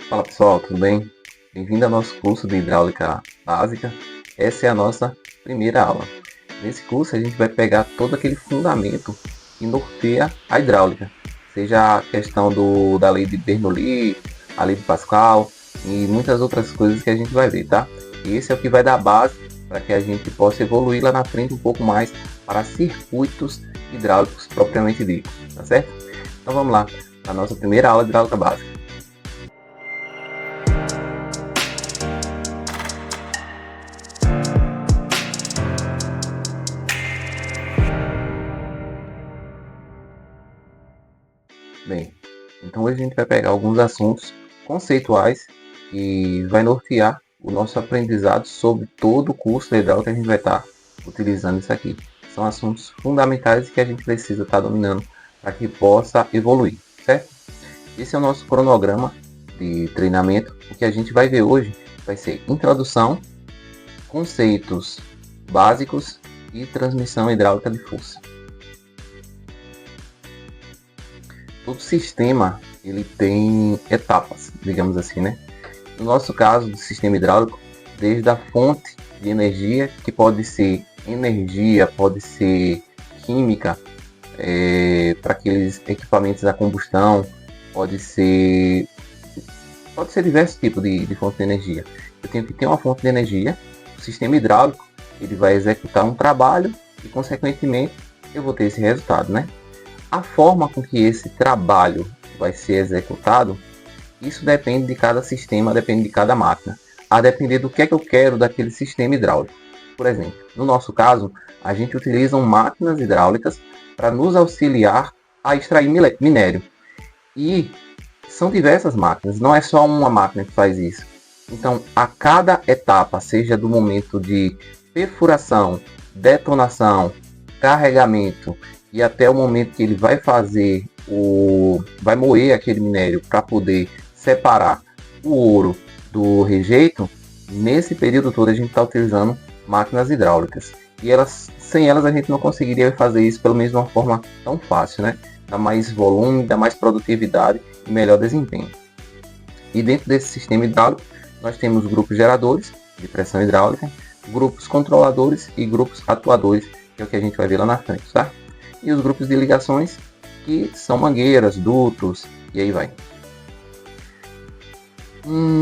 Fala pessoal, tudo bem? Bem-vindo ao nosso curso de Hidráulica Básica. Essa é a nossa primeira aula. Nesse curso a gente vai pegar todo aquele fundamento que norteia a hidráulica, seja a questão da lei de Bernoulli, a lei de Pascal e muitas outras coisas que a gente vai ver, tá? E esse é o que vai dar base para que a gente possa evoluir lá na frente um pouco mais para circuitos hidráulicos propriamente ditos, tá certo? Então vamos lá, na nossa primeira aula de hidráulica básica. Bem, então hoje a gente vai pegar alguns assuntos conceituais e vai nortear o nosso aprendizado sobre todo o curso da hidráulica que a gente vai estar utilizando isso aqui. São assuntos fundamentais que a gente precisa estar dominando para que possa evoluir, certo? Esse é o nosso cronograma de treinamento. O que a gente vai ver hoje vai ser introdução, conceitos básicos e transmissão hidráulica de força. Todo sistema ele tem etapas, digamos assim, né? No nosso caso do sistema hidráulico, desde a fonte de energia, que pode ser energia, pode ser química, para aqueles equipamentos a combustão, pode ser diversos tipos de fonte de energia. Eu tenho que ter uma fonte de energia, o sistema hidráulico ele vai executar um trabalho e, consequentemente, eu vou ter esse resultado, né? A forma com que esse trabalho vai ser executado, isso depende de cada sistema, depende de cada máquina, a depender do que é que eu quero daquele sistema hidráulico. Por exemplo, no nosso caso, a gente utiliza máquinas hidráulicas para nos auxiliar a extrair minério. E são diversas máquinas, não é só uma máquina que faz isso. Então, a cada etapa, seja do momento de perfuração, detonação, carregamento e até o momento que ele vai fazer vai moer aquele minério para poder separar o ouro do rejeito, nesse período todo a gente está utilizando máquinas hidráulicas. E sem elas a gente não conseguiria fazer isso pelo menos de uma forma tão fácil, né? Dá mais volume, dá mais produtividade e melhor desempenho. E dentro desse sistema hidráulico nós temos grupos geradores de pressão hidráulica, grupos controladores e grupos atuadores, que é o que a gente vai ver lá na frente, tá? E os grupos de ligações, que são mangueiras, dutos e aí vai.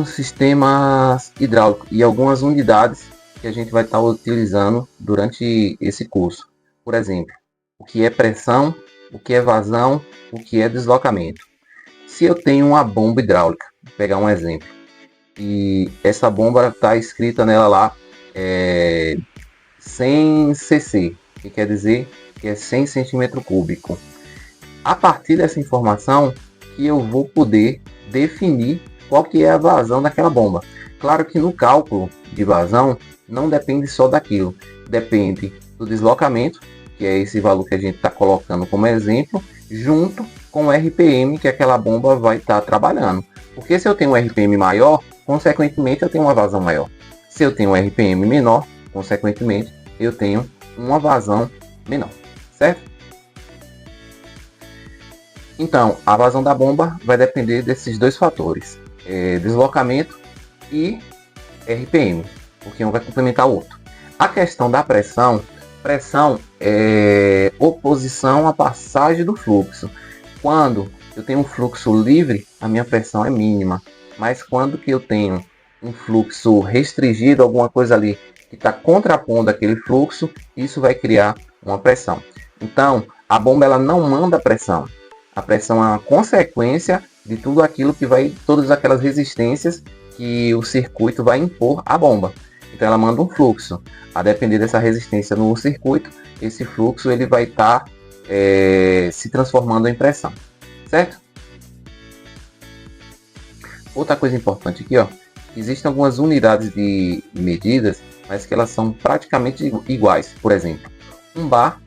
Sistemas hidráulicos e algumas unidades que a gente vai estar utilizando durante esse curso. Por exemplo, o que é pressão, o que é vazão, o que é deslocamento. Se eu tenho uma bomba hidráulica, vou pegar um exemplo, e essa bomba está escrita nela lá 100 cc, que quer dizer que é 100 centímetro cúbico. A partir dessa informação que eu vou poder definir qual que é a vazão daquela bomba. Claro que no cálculo de vazão não depende só daquilo, depende do deslocamento, que é esse valor que a gente está colocando como exemplo, junto com o RPM que aquela bomba vai estar trabalhando. Porque se eu tenho um RPM maior, consequentemente eu tenho uma vazão maior. Se eu tenho um RPM menor, consequentemente eu tenho uma vazão menor, certo? Então, a vazão da bomba vai depender desses dois fatores, deslocamento e RPM, porque um vai complementar o outro. A questão da pressão é oposição à passagem do fluxo. Quando eu tenho um fluxo livre, a minha pressão é mínima, mas quando que eu tenho um fluxo restringido, alguma coisa ali que está contrapondo aquele fluxo, isso vai criar uma pressão. Então, a bomba ela não manda pressão. A pressão é uma consequência de tudo aquilo que todas aquelas resistências que o circuito vai impor à bomba. Então ela manda um fluxo. A depender dessa resistência no circuito, esse fluxo ele vai estar se transformando em pressão, certo? Outra coisa importante aqui, ó, existem algumas unidades de medidas, mas que elas são praticamente iguais. Por exemplo, um bar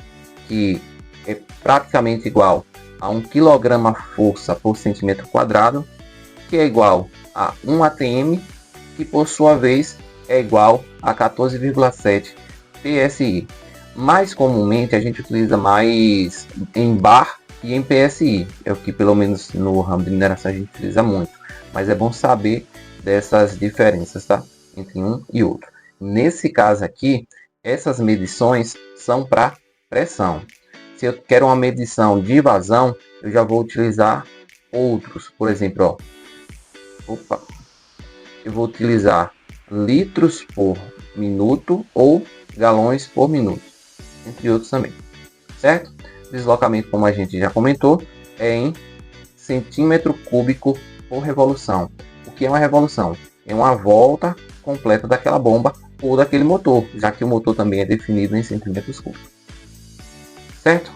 que é praticamente igual a 1 kg-força por centímetro quadrado, que é igual a 1 atm, que por sua vez é igual a 14,7 psi. Mais comumente a gente utiliza mais em bar e em psi, é o que pelo menos no ramo de mineração a gente utiliza muito. mas é bom saber dessas diferenças, tá? Entre um e outro. Nesse caso aqui, essas medições são para pressão. Se eu quero uma medição de vazão, eu já vou utilizar outros. Por exemplo, eu vou utilizar litros por minuto ou galões por minuto, entre outros também, certo? Deslocamento, como a gente já comentou, é em centímetro cúbico por revolução. O que é uma revolução? É uma volta completa daquela bomba ou daquele motor, já que o motor também é definido em centímetros cúbicos, certo?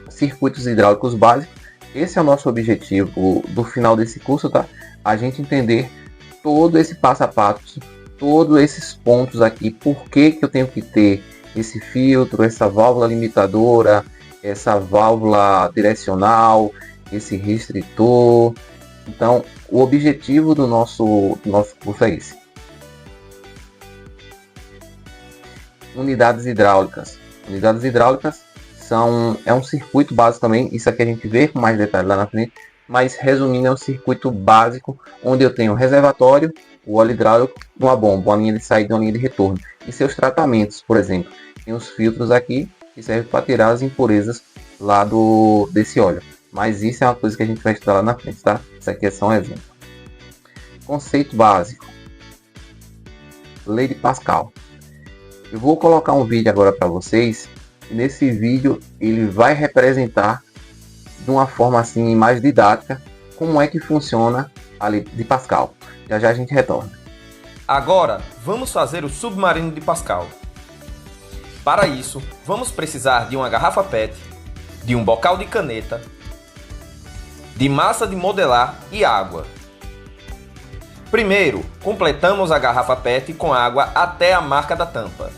Circuitos hidráulicos básicos. Esse é o nosso objetivo do final desse curso, tá? A gente entender todo esse passo a passo, todos esses pontos aqui, por que eu tenho que ter esse filtro, essa válvula limitadora, essa válvula direcional, esse restritor. Então, o objetivo do nosso curso é esse. Unidades hidráulicas. Unidades hidráulicas é um circuito básico também, isso aqui a gente vê com mais detalhes lá na frente, mas resumindo, é um circuito básico onde eu tenho um reservatório, o óleo hidráulico, uma bomba, uma linha de saída e uma linha de retorno. E seus tratamentos, por exemplo, tem os filtros aqui que servem para tirar as impurezas lá desse óleo. Mas isso é uma coisa que a gente vai estudar lá na frente, tá? Isso aqui é só um exemplo. Conceito básico. Lei de Pascal. Eu vou colocar um vídeo agora para vocês. E nesse vídeo ele vai representar de uma forma assim mais didática como é que funciona a lei de Pascal. Já já a gente retorna. Agora vamos fazer o submarino de Pascal. Para isso, vamos precisar de uma garrafa PET, de um bocal de caneta, de massa de modelar e água. Primeiro, completamos a garrafa PET com água até a marca da tampa.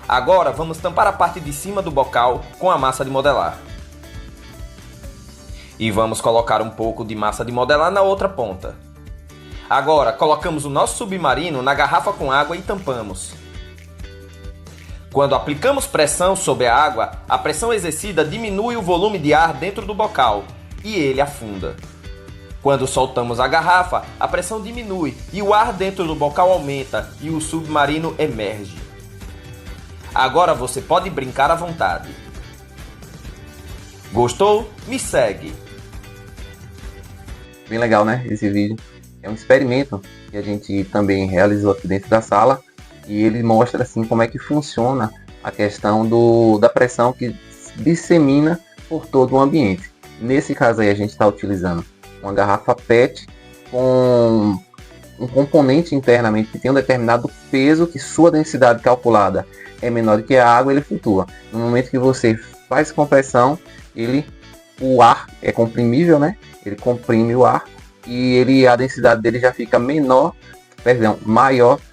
Agora vamos tampar a parte de cima do bocal com a massa de modelar. E vamos colocar um pouco de massa de modelar na outra ponta. Agora colocamos o nosso submarino na garrafa com água e tampamos. Quando aplicamos pressão sobre a água, a pressão exercida diminui o volume de ar dentro do bocal e ele afunda. Quando soltamos a garrafa, a pressão diminui e o ar dentro do bocal aumenta e o submarino emerge. Agora você pode brincar à vontade. Gostou? Me segue! Bem legal, né? Esse vídeo é um experimento que a gente também realizou aqui dentro da sala e ele mostra assim como é que funciona a questão da pressão que dissemina por todo o ambiente. Nesse caso aí a gente está utilizando uma garrafa PET com um componente internamente que tem um determinado peso, que sua densidade calculada é menor do que a água, ele flutua. No momento que você faz compressão, o ar é comprimível, né? Ele comprime o ar e a densidade dele já fica maior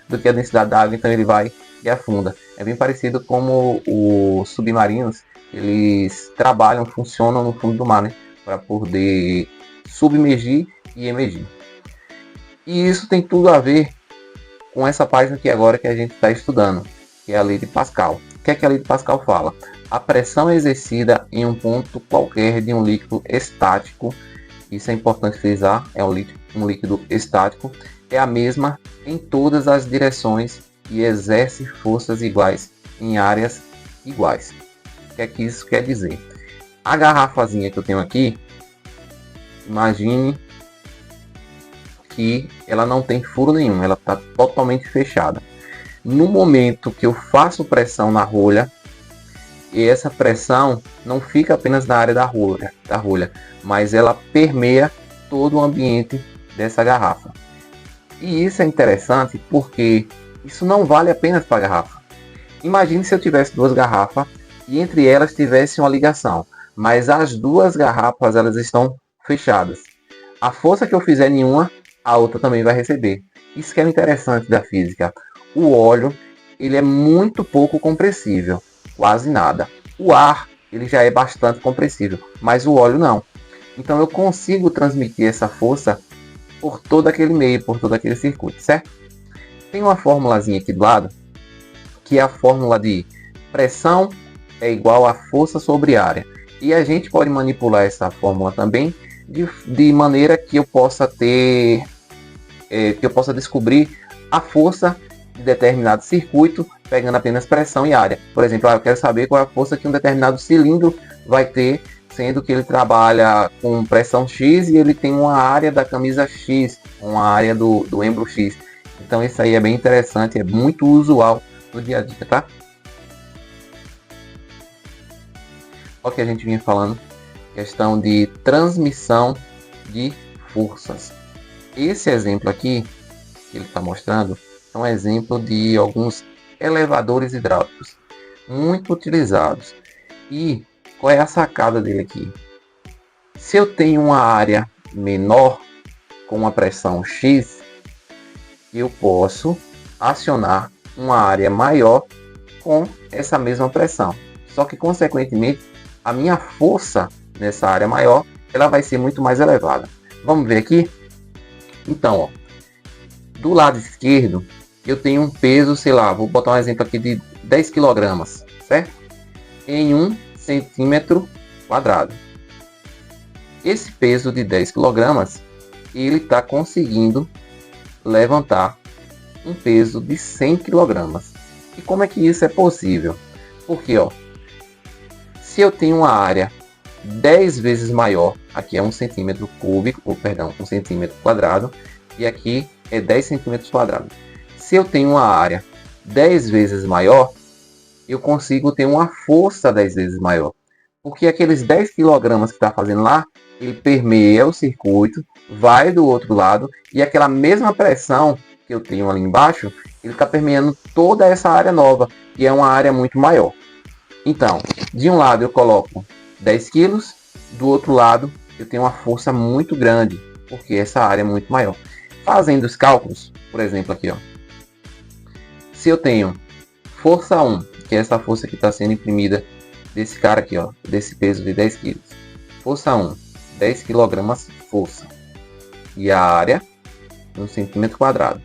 do que a densidade da água, então ele vai e afunda. É bem parecido como os submarinos, eles funcionam no fundo do mar, né? Para poder submergir e emergir. E isso tem tudo a ver com essa página aqui agora que a gente está estudando, que é a lei de Pascal. O que é que a lei de Pascal fala? A pressão exercida em um ponto qualquer de um líquido estático, isso é importante frisar, é um líquido estático, é a mesma em todas as direções e exerce forças iguais em áreas iguais. O que é que isso quer dizer? A garrafazinha que eu tenho aqui, imagine que ela não tem furo nenhum, ela está totalmente fechada. No momento que eu faço pressão na rolha, e essa pressão não fica apenas na área da rolha, mas ela permeia todo o ambiente dessa garrafa. E isso é interessante porque isso não vale apenas para a garrafa. Imagine se eu tivesse duas garrafas e entre elas tivesse uma ligação, mas as duas garrafas elas estão fechadas. A força que eu fizer em uma, a outra também vai receber. Isso que é interessante da física. O óleo ele é muito pouco compressível, quase nada. O ar ele já é bastante compressível, mas o óleo não. Então eu consigo transmitir essa força por todo aquele meio, por todo aquele circuito, certo? Tem uma formulazinha aqui do lado, que é a fórmula de pressão é igual a força sobre área. E a gente pode manipular essa fórmula também de maneira que eu possa ter, que eu possa descobrir a força de determinado circuito pegando apenas pressão e área. Por exemplo, eu quero saber qual é a força que um determinado cilindro vai ter, sendo que ele trabalha com pressão X e ele tem uma área da camisa X, uma área do embro X. Então isso aí é bem interessante, é muito usual no dia a dia, tá? Olha o que a gente vinha falando, questão de transmissão de forças. Esse exemplo aqui que ele está mostrando é um exemplo de alguns elevadores hidráulicos muito utilizados. E qual é a sacada dele aqui? Se eu tenho uma área menor com uma pressão X, eu posso acionar uma área maior com essa mesma pressão. Só que, consequentemente, a minha força nessa área maior ela vai ser muito mais elevada. Vamos ver aqui? Então, ó, do lado esquerdo, eu tenho um peso, sei lá, vou botar um exemplo aqui de 10 kg, certo? Em 1 centímetro quadrado. Esse peso de 10 kg, ele está conseguindo levantar um peso de 100 kg. E como é que isso é possível? Porque, ó, se eu tenho uma área 10 vezes maior, aqui é 1 centímetro cúbico, ou perdão, 1 centímetro quadrado, e aqui é 10 centímetros quadrados. Se eu tenho uma área 10 vezes maior, eu consigo ter uma força 10 vezes maior. Porque aqueles 10 kg que está fazendo lá, ele permeia o circuito, vai do outro lado, e aquela mesma pressão que eu tenho ali embaixo, ele está permeando toda essa área nova, que é uma área muito maior. Então, de um lado eu coloco 10 kg, do outro lado eu tenho uma força muito grande, porque essa área é muito maior. Fazendo os cálculos, por exemplo aqui, ó, se eu tenho força 1, que é essa força que está sendo imprimida desse cara aqui, ó, desse peso de 10 kg. Força 1, 10 kg força. E a área, 1 centímetro quadrado.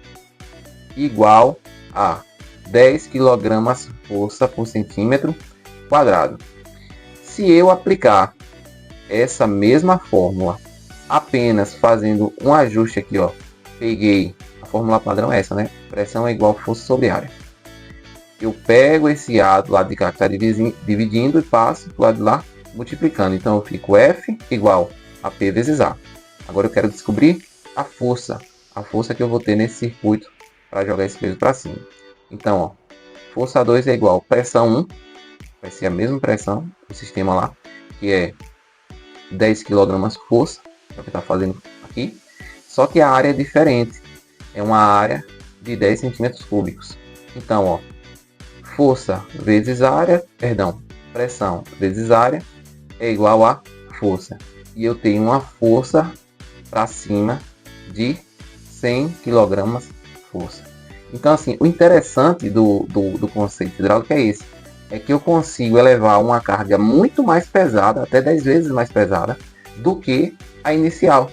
Igual a 10 kg força por centímetro quadrado. Se eu aplicar essa mesma fórmula, apenas fazendo um ajuste aqui, ó, peguei, a fórmula padrão é essa, né? Pressão é igual a força sobre área. Eu pego esse A do lado de cá que está dividindo e passo do lado de lá multiplicando. Então eu fico F igual a P vezes A. Agora eu quero descobrir a força que eu vou ter nesse circuito para jogar esse peso para cima. Então, ó, força 2 é igual a pressão 1, vai ser a mesma pressão do sistema lá, que é 10 kg força, é o que está fazendo aqui. Só que a área é diferente, é uma área de 10 centímetros cúbicos. Então, ó, força vezes área, perdão, pressão vezes área é igual a força. E eu tenho uma força para cima de 100 kg força. Então, assim, o interessante do conceito hidráulico é esse. É que eu consigo elevar uma carga muito mais pesada, até 10 vezes mais pesada, do que a inicial.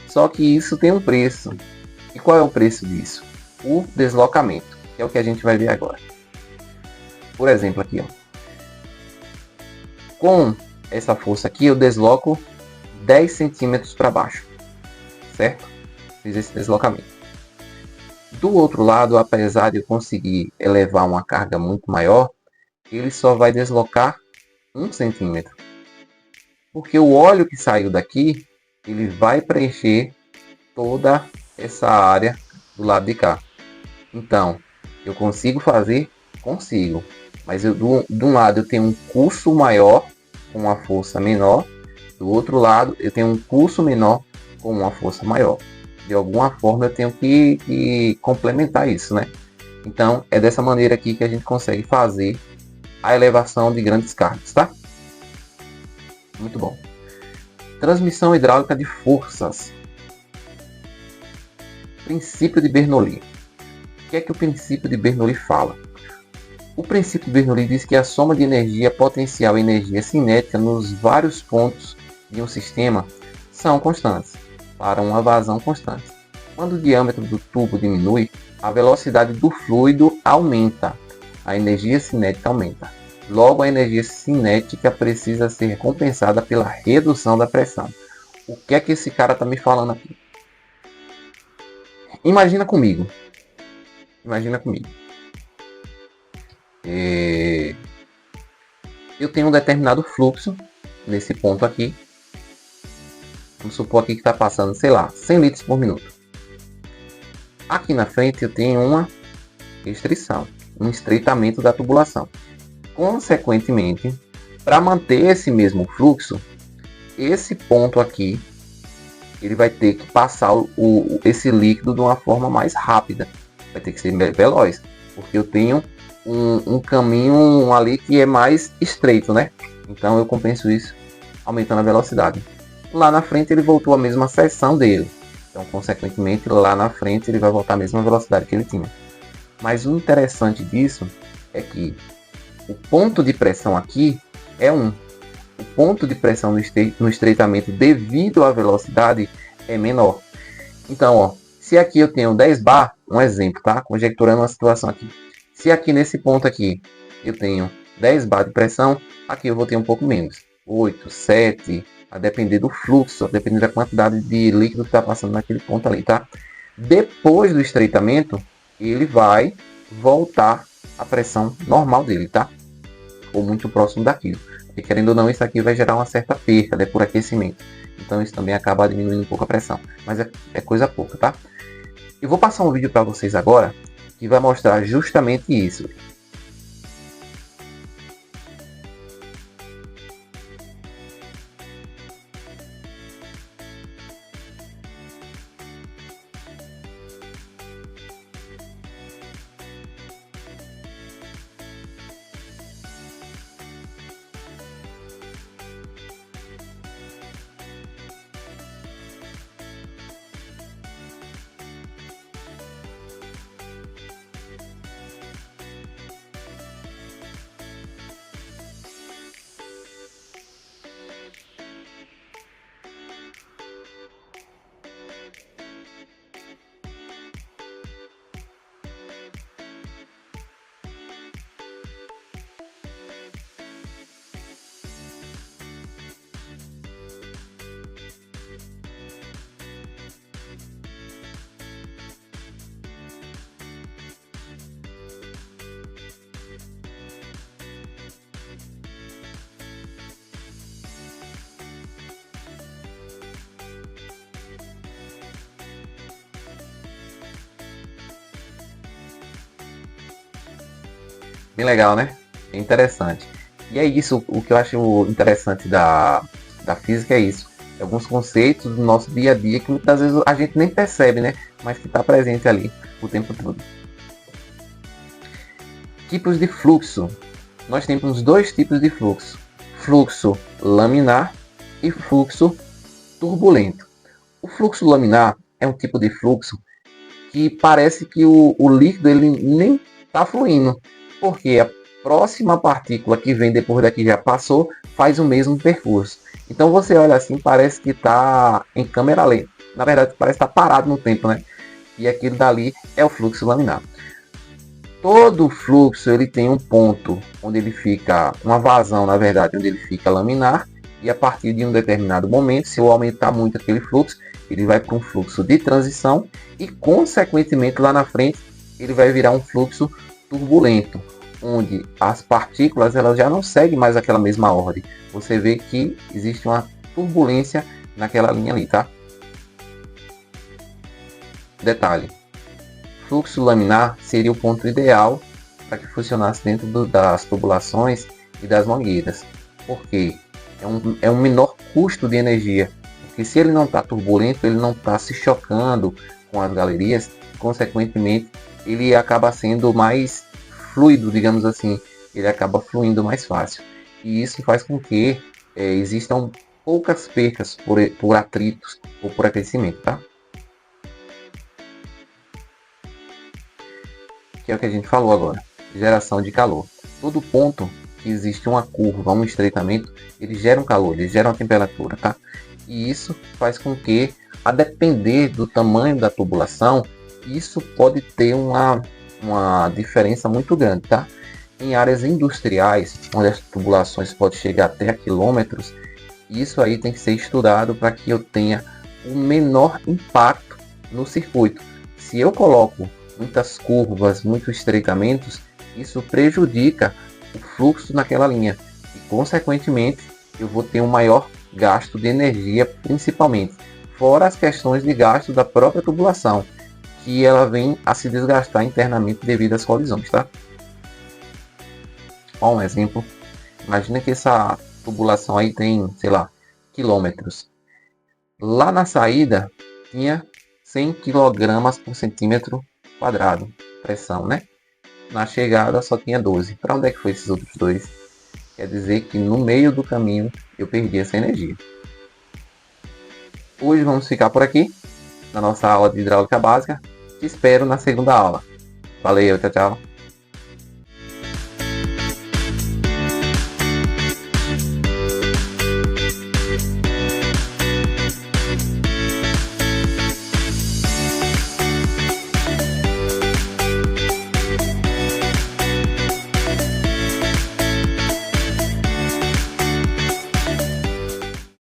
Só que isso tem um preço. E qual é o preço disso? O deslocamento, que é o que a gente vai ver agora. Por exemplo, aqui, ó. Com essa força aqui, eu desloco 10 centímetros para baixo, certo? Fiz esse deslocamento. Do outro lado, apesar de eu conseguir elevar uma carga muito maior, ele só vai deslocar 1 centímetro. Porque o óleo que saiu daqui, ele vai preencher toda essa área do lado de cá. Então, eu consigo fazer? Consigo. Mas de um lado eu tenho um custo maior com uma força menor. Do outro lado eu tenho um custo menor com uma força maior. De alguma forma eu tenho que complementar isso, né? Então, é dessa maneira aqui que a gente consegue fazer a elevação de grandes cargas, tá? Muito bom. Transmissão hidráulica de forças. Princípio de Bernoulli. O que é que o princípio de Bernoulli fala? O princípio de Bernoulli diz que a soma de energia potencial e energia cinética nos vários pontos de um sistema são constantes, para uma vazão constante. Quando o diâmetro do tubo diminui, a velocidade do fluido aumenta, a energia cinética aumenta. Logo, a energia cinética precisa ser compensada pela redução da pressão. O que é que esse cara está me falando aqui? Imagina comigo. Imagina comigo. Eu tenho um determinado fluxo nesse ponto aqui. Vamos supor aqui que está passando, sei lá, 100 litros por minuto. Aqui na frente eu tenho uma restrição, um estreitamento da tubulação. Consequentemente, para manter esse mesmo fluxo, esse ponto aqui, ele vai ter que passar esse líquido de uma forma mais rápida. Vai ter que ser veloz, porque eu tenho um caminho ali que é mais estreito, né? Então eu compenso isso aumentando a velocidade. Lá na frente ele voltou à mesma seção dele. Então, consequentemente, lá na frente ele vai voltar à mesma velocidade que ele tinha. Mas o interessante disso é que o ponto de pressão aqui é 1. O ponto de pressão no estreitamento devido à velocidade é menor. Então, ó, se aqui eu tenho 10 bar, um exemplo, tá? Conjecturando uma situação aqui. Se aqui nesse ponto aqui eu tenho 10 bar de pressão, aqui eu vou ter um pouco menos. 8, 7, a depender do fluxo, a depender da quantidade de líquido que está passando naquele ponto ali, tá? Depois do estreitamento, ele vai voltar à pressão normal dele, tá? Ou muito próximo daquilo. E querendo ou não, isso aqui vai gerar uma certa perda, né, por aquecimento. Então isso também acaba diminuindo um pouco a pressão. Mas é coisa pouca, tá? Eu vou passar um vídeo para vocês agora que vai mostrar justamente isso. Bem legal, né? É interessante. E é isso, o que eu acho interessante da física é isso. É alguns conceitos do nosso dia a dia que muitas vezes a gente nem percebe, né? Mas que está presente ali o tempo todo. Tipos de fluxo. Nós temos dois tipos de fluxo. Fluxo laminar e fluxo turbulento. O fluxo laminar é um tipo de fluxo que parece que o líquido ele nem está fluindo, porque a próxima partícula que vem depois daqui já passou, faz o mesmo percurso. Então você olha assim, parece que está em câmera lenta. Na verdade, parece estar parado no tempo, né? E aquilo dali é o fluxo laminar. Todo fluxo ele tem um ponto onde ele fica, uma vazão, na verdade, onde ele fica laminar. E a partir de um determinado momento, se eu aumentar muito aquele fluxo, ele vai para um fluxo de transição e, consequentemente, lá na frente, ele vai virar um fluxo turbulento, onde as partículas elas já não seguem mais aquela mesma ordem. Você vê que existe uma turbulência naquela linha ali, tá? Detalhe: fluxo laminar seria o ponto ideal para que funcionasse dentro das tubulações e das mangueiras, porque é um menor custo de energia, porque se ele não está turbulento, ele não está se chocando com as galerias, consequentemente ele acaba sendo mais fluido, digamos assim, ele acaba fluindo mais fácil, e isso faz com que existam poucas percas por atritos ou por aquecimento, tá? Que é o que a gente falou agora, geração de calor. Todo ponto que existe uma curva, um estreitamento, ele gera um calor, ele gera uma temperatura, tá? E isso faz com que, a depender do tamanho da tubulação, isso pode ter uma diferença muito grande, tá? Em áreas industriais, onde as tubulações podem chegar até a quilômetros, isso aí tem que ser estudado para que eu tenha o menor impacto no circuito. Se eu coloco muitas curvas, muitos estreitamentos, isso prejudica o fluxo naquela linha e, consequentemente, eu vou ter um maior gasto de energia, principalmente. Fora as questões de gasto da própria tubulação, que ela vem a se desgastar internamente devido às colisões, tá? Ó, um exemplo. Imagina que essa tubulação aí tem, sei lá, quilômetros. Lá na saída tinha 100 kg por centímetro quadrado, pressão, né? Na chegada só tinha 12. Para onde é que foi esses outros dois? Quer dizer que no meio do caminho eu perdi essa energia. Hoje vamos ficar por aqui, na nossa aula de hidráulica básica. Te espero na segunda aula. Valeu, tchau, tchau.